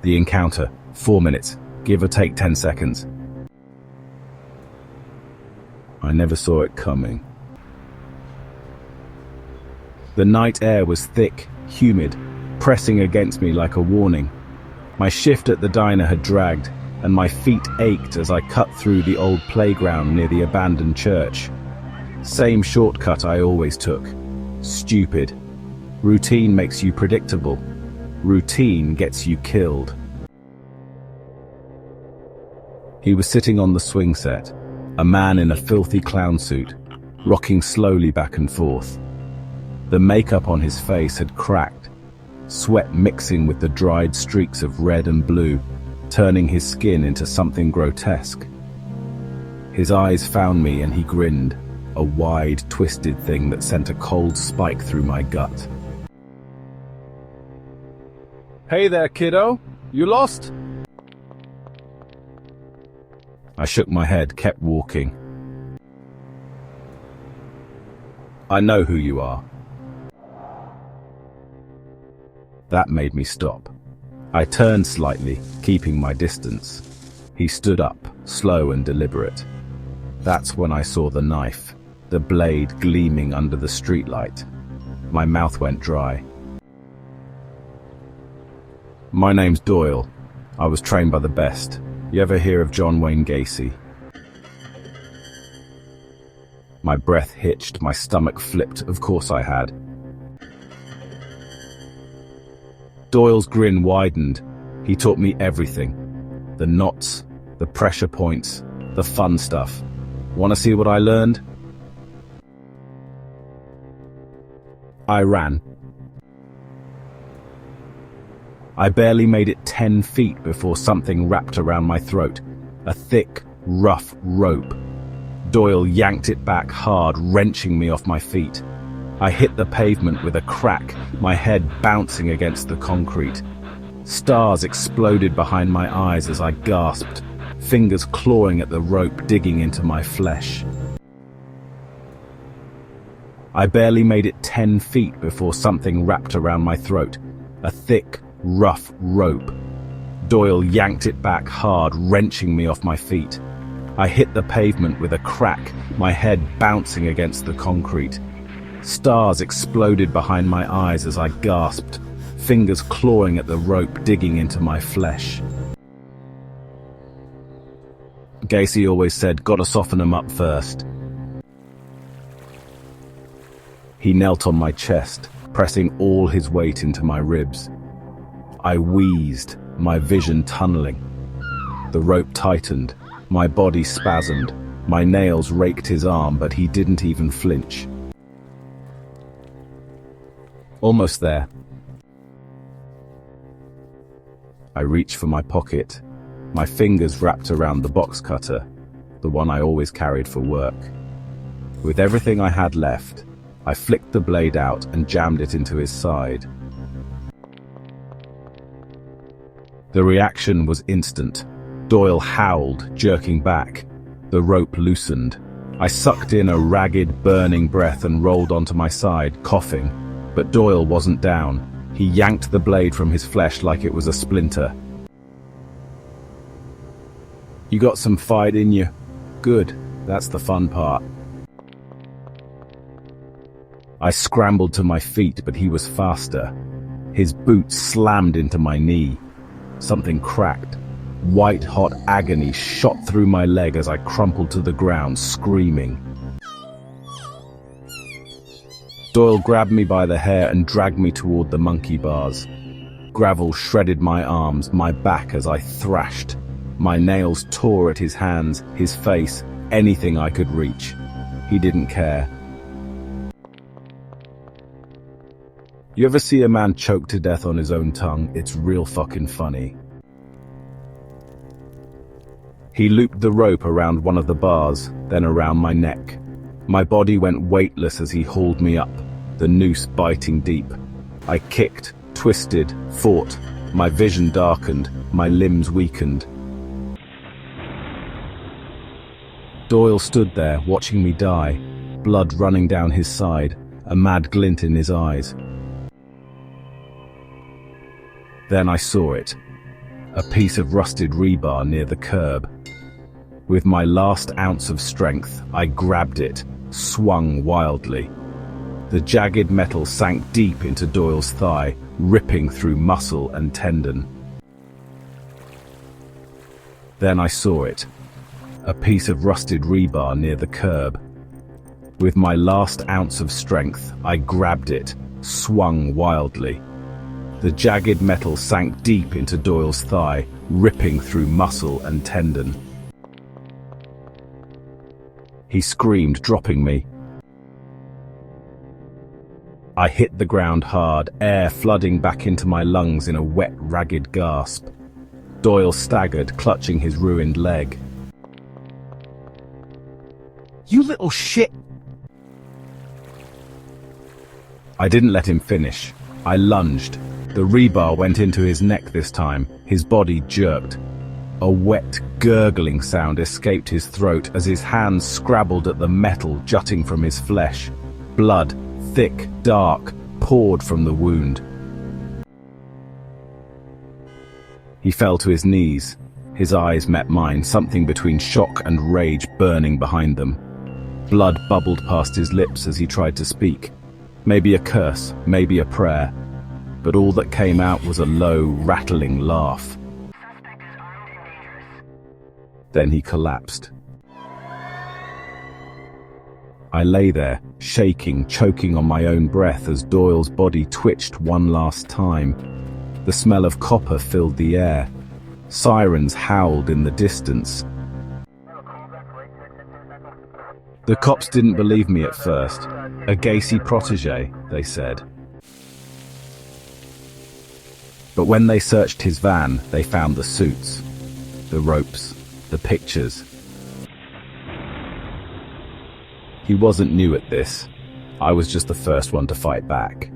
The encounter, 4 minutes, give or take 10 seconds. I never saw it coming. The night air was thick, humid, pressing against me like a warning. My shift at the diner had dragged, and my feet ached as I cut through the old playground near the abandoned church. Same shortcut I always took. Stupid. Routine makes you predictable. Routine gets you killed. He was sitting on the swing set, a man in a filthy clown suit, rocking slowly back and forth. The makeup on his face had cracked, sweat mixing with the dried streaks of red and blue, turning his skin into something grotesque. His eyes found me and he grinned, a wide, twisted thing that sent a cold spike through my gut. Hey there, kiddo. You lost? I shook my head, kept walking. I know who you are. That made me stop. I turned slightly, keeping my distance. He stood up, slow and deliberate. That's when I saw the knife, the blade gleaming under the streetlight. My mouth went dry. My name's Doyle. I was trained by the best. You ever hear of John Wayne Gacy? My breath hitched, my stomach flipped. Of course I had. Doyle's grin widened. He taught me everything. The knots, the pressure points, the fun stuff. Want to see what I learned? I ran. I barely made it 10 feet before something wrapped around my throat. A thick, rough rope. Doyle yanked it back hard, wrenching me off my feet. I hit the pavement with a crack, my head bouncing against the concrete. Stars exploded behind my eyes as I gasped, fingers clawing at the rope, digging into my flesh. I barely made it 10 feet before something wrapped around my throat. A thick, rough rope. Doyle yanked it back hard, wrenching me off my feet. I hit the pavement with a crack, my head bouncing against the concrete. Stars exploded behind my eyes as I gasped, fingers clawing at the rope, digging into my flesh. Gacy always said, gotta soften 'em up first. He knelt on my chest, pressing all his weight into my ribs. I wheezed, my vision tunneling. The rope tightened, my body spasmed, my nails raked his arm, but he didn't even flinch. Almost there. I reached for my pocket, my fingers wrapped around the box cutter, the one I always carried for work. With everything I had left, I flicked the blade out and jammed it into his side. The reaction was instant. Doyle howled, jerking back. The rope loosened. I sucked in a ragged, burning breath and rolled onto my side, coughing. But Doyle wasn't down. He yanked the blade from his flesh like it was a splinter. You got some fight in you? Good, that's the fun part. I scrambled to my feet, but he was faster. His boot slammed into my knee. Something cracked. White-hot agony shot through my leg as I crumpled to the ground, screaming. Doyle grabbed me by the hair and dragged me toward the monkey bars. Gravel shredded my arms, my back as I thrashed. My nails tore at his hands, his face, anything I could reach. He didn't care. You ever see a man choke to death on his own tongue? It's real fucking funny. He looped the rope around one of the bars, then around my neck. My body went weightless as he hauled me up, the noose biting deep. I kicked, twisted, fought. My vision darkened, my limbs weakened. Doyle stood there, watching me die, blood running down his side, a mad glint in his eyes. Then I saw it. a piece of rusted rebar near the curb. With my last ounce of strength, I grabbed it, swung wildly. The jagged metal sank deep into Doyle's thigh, ripping through muscle and tendon. Then I saw it, a piece of rusted rebar near the curb. With my last ounce of strength, I grabbed it, swung wildly. The jagged metal sank deep into Doyle's thigh, ripping through muscle and tendon. He screamed, dropping me. I hit the ground hard, air flooding back into my lungs in a wet, ragged gasp. Doyle staggered, clutching his ruined leg. You little shit! I didn't let him finish. I lunged. The rebar went into his neck this time. His body jerked. A wet, gurgling sound escaped his throat as his hands scrabbled at the metal jutting from his flesh. Blood, thick, dark, poured from the wound. He fell to his knees. His eyes met mine, something between shock and rage burning behind them. Blood bubbled past his lips as he tried to speak. Maybe a curse, maybe a prayer. But all that came out was a low, rattling laugh. Then he collapsed. I lay there, shaking, choking on my own breath as Doyle's body twitched one last time. The smell of copper filled the air. Sirens howled in the distance. The cops didn't believe me at first. A Gacy protege, they said. But when they searched his van, they found the suits, the ropes, the pictures. He wasn't new at this. I was just the first one to fight back.